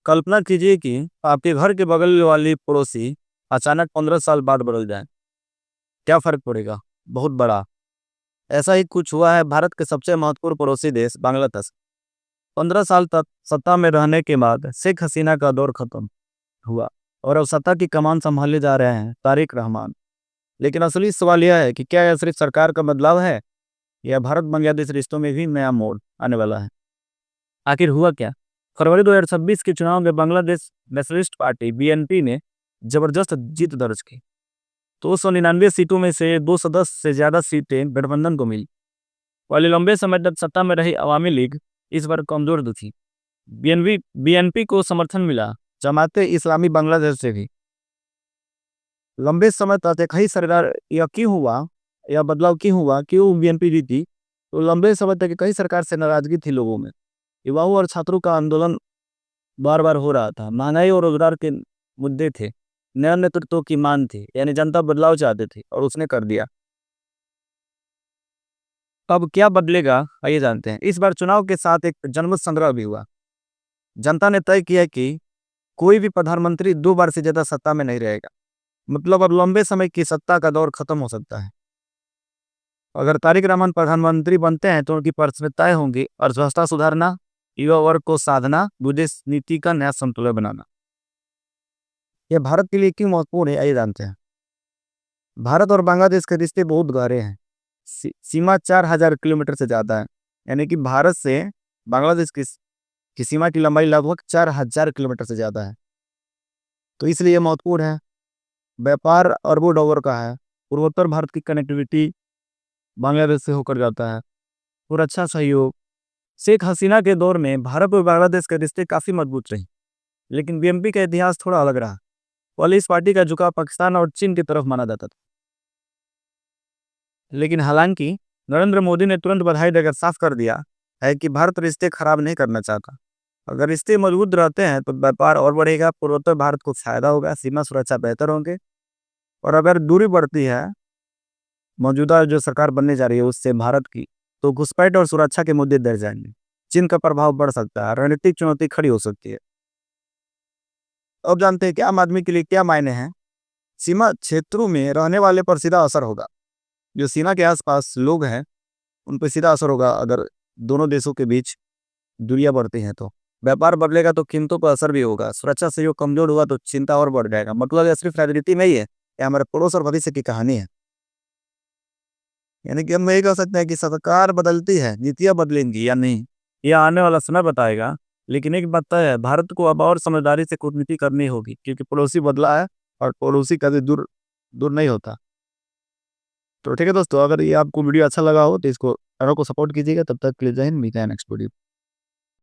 कल्पना कीजिए कि आपके घर के बगल वाली पड़ोसी अचानक 15 साल बाद बदल जाए, क्या फ़र्क पड़ेगा? बहुत बड़ा। ऐसा ही कुछ हुआ है भारत के सबसे महत्वपूर्ण पड़ोसी देश बांग्लादेश। 15 साल तक सत्ता में रहने के बाद शेख हसीना का दौर खत्म हुआ और अब सत्ता की कमान सँभालने जा रहे हैं तारिक रहमान। लेकिन असली सवाल यह है कि क्या यह सिर्फ़ सरकार का बदलाव है या भारत-बांग्लादेश रिश्तों में भी नया मोड़ आने वाला है? आखिर हुआ क्या? फरवरी 2026 के चुनाव में बांग्लादेश नेशनलिस्ट पार्टी बीएनपी ने जबरदस्त जीत दर्ज की। 299 सीटों में से 210 से ज़्यादा सीटें गठबंधन को मिली। वाली लंबे समय तक सत्ता में रही अवामी लीग इस बार कमजोर दिखी। बीएनपी को समर्थन मिला जमाते इस्लामी बांग्लादेश से भी। लंबे समय तक एक ही सरकार यह क्यों हुआ, यह बदलाव क्यों हुआ, क्यों बीएनपी जीती? तो लंबे समय तक एक ही सरकार से नाराजगी थी लोगों में। युवाओं और छात्रों का आंदोलन बार-बार हो रहा था। महँगाई और रोजगार के मुद्दे थे। नए नेतृत्व की मांग थी, यानी जनता बदलाव चाहते थे और उसने कर दिया। अब क्या बदलेगा आइए जानते हैं। इस बार चुनाव के साथ एक जनमत संग्रह भी हुआ। जनता ने तय किया कि कोई भी प्रधानमंत्री 2 बार से ज़्यादा सत्ता में नहीं रहेगा। मतलब अब लंबे समय की सत्ता का दौर खत्म हो सकता है। अगर तारिक रहमान प्रधानमंत्री बनते हैं तो उनकी प्राथमिकताएं होंगी अर्थव्यवस्था सुधारना, युवा वर्ग को साधना, विदेश नीति का नया संतुलन बनाना। यह भारत के लिए क्यों महत्वपूर्ण है आइए जानते हैं। भारत और बांग्लादेश के रिश्ते बहुत गहरे हैं। सीमा 4000 किलोमीटर से ज़्यादा है। यानी कि भारत से बांग्लादेश की सीमा की लंबाई लगभग 4000 किलोमीटर से ज़्यादा है। तो इसलिए ये महत्वपूर्ण है। व्यापार अरबों डॉलर का है। पूर्वोत्तर भारत की कनेक्टिविटी बांग्लादेश से होकर जाता है और अच्छा सहयोग। शेख हसीना के दौर में भारत और बांग्लादेश के रिश्ते काफ़ी मजबूत रहे, लेकिन बीएनपी का इतिहास थोड़ा अलग रहा। पहले इस पार्टी का झुकाव पाकिस्तान और चीन की तरफ माना जाता था, लेकिन हालांकि नरेंद्र मोदी ने तुरंत बधाई देकर साफ कर दिया है कि भारत रिश्ते खराब नहीं करना चाहता। अगर रिश्ते मजबूत रहते हैं तो व्यापार और बढ़ेगा, पूर्वोत्तर भारत को फायदा होगा, सीमा सुरक्षा बेहतर होंगे। और अगर दूरी बढ़ती है, मौजूदा जो सरकार बनने जा रही है उससे भारत की, तो घुसपैठ और सुरक्षा के मुद्दे दर जाएंगे। चीन का प्रभाव बढ़ सकता है, रणनीतिक चुनौती खड़ी हो सकती है। अब जानते हैं कि आम आदमी के लिए क्या मायने हैं। सीमा क्षेत्रों में रहने वाले पर सीधा असर होगा। जो सीमा के आसपास लोग हैं उन पर सीधा असर होगा। अगर दोनों देशों के बीच दूरियां बढ़ती हैं तो व्यापार बढ़ेगा, तो कीमतों पर असर भी होगा। सुरक्षा सहयोग कमजोर हुआ तो चिंता और बढ़ जाएगा। मतलब यह सिर्फ राजनीति में ही है, यह हमारे पड़ोस और भविष्य की कहानी है। यानी कि हम यही कह सकते हैं कि सरकार बदलती है, नीतियाँ बदलेंगी या नहीं, यह आने वाला समय बताएगा। लेकिन एक बात तय है, भारत को अब और समझदारी से कूटनीति करनी होगी, क्योंकि पड़ोसी बदला है और पड़ोसी कभी दूर दूर नहीं होता। तो ठीक है दोस्तों, अगर ये आपको वीडियो अच्छा लगा हो तो इसको चैनल को सपोर्ट कीजिएगा। तब तक के लिए जय हिंद, मिलते हैं नेक्स्ट वीडियो।